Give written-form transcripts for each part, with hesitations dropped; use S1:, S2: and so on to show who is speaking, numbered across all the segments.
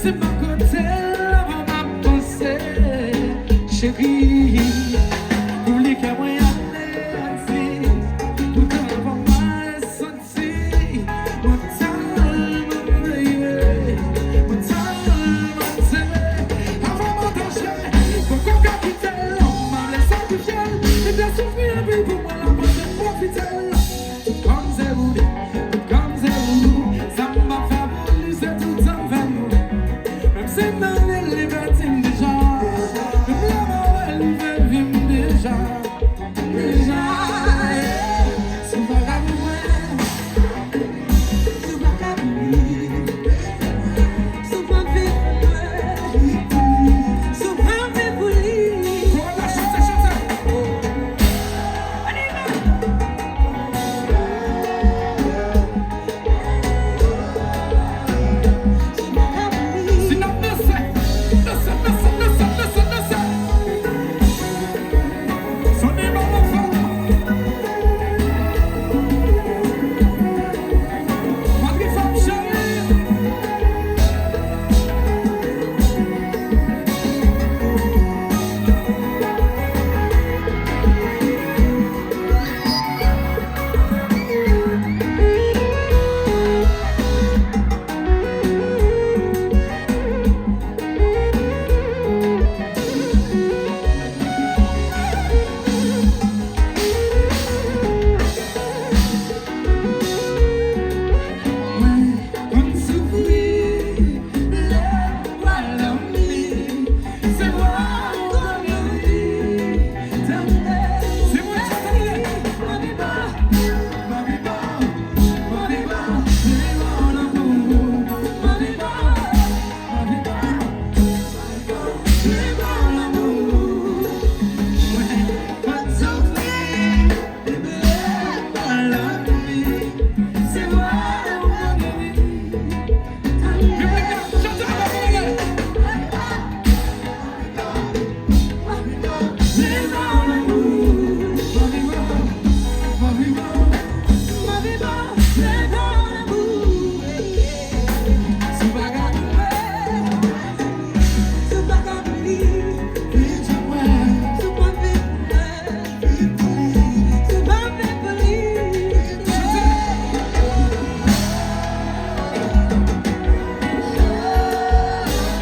S1: C'est pas côté, avant ma pensée, chérie. Oublie qu'à moi y aller ainsi, tout avant moi senti. Mon time, baby, mon time, avant mon danger. Pourquoi qu'à quitter l'homme, m'a laissé du fiel. Et bien souffrir, puis pour moi la prochaine profiter. Comme c'est vous, comme c'est vous, ça m'a fait voler, c'est tout ça fait nous. Même si dans les libertines déjà, même la mort elle fait vivre déjà. Déjà, c'est pas grave, c'est pas grave, c'est pas vivre, c'est pas vivre. Voilà, chantez, chantez. Sinon, ne sais. Sonnez mon enfant. Malgré femme chérie.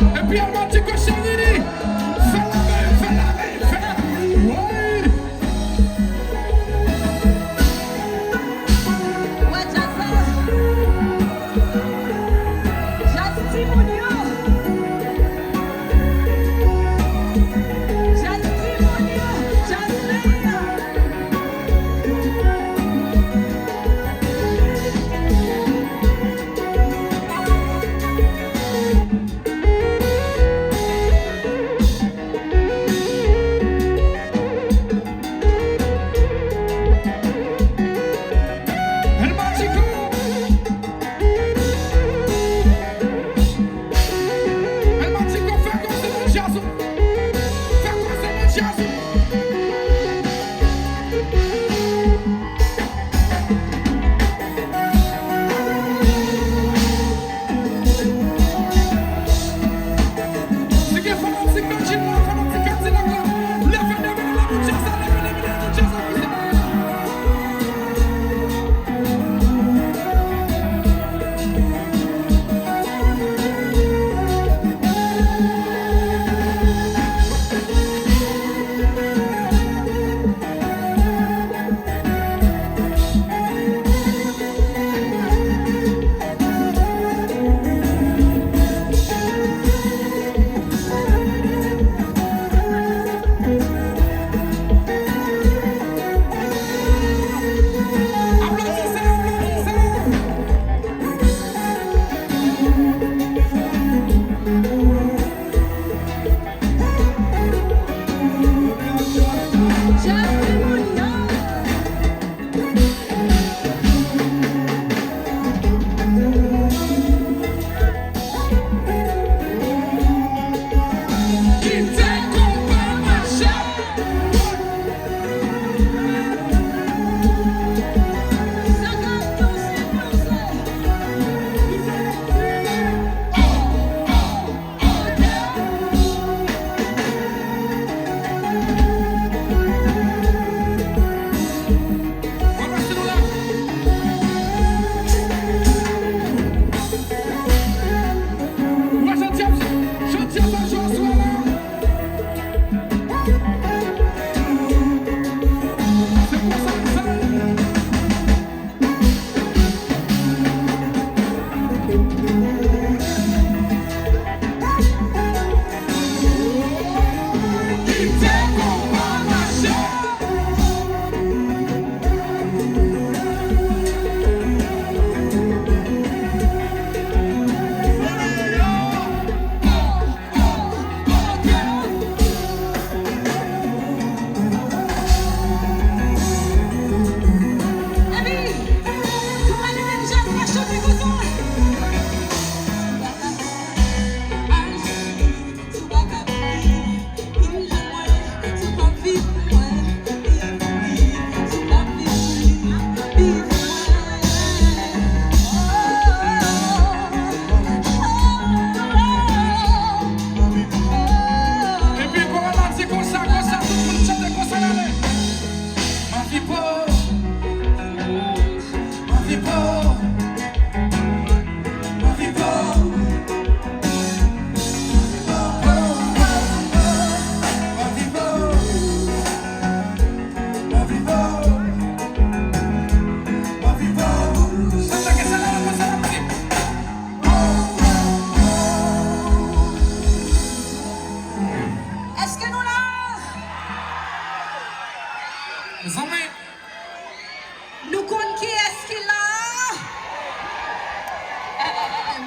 S1: Et puis, on m'a dit que chérie, fais la main. Ouais.
S2: Zame.
S3: Nuku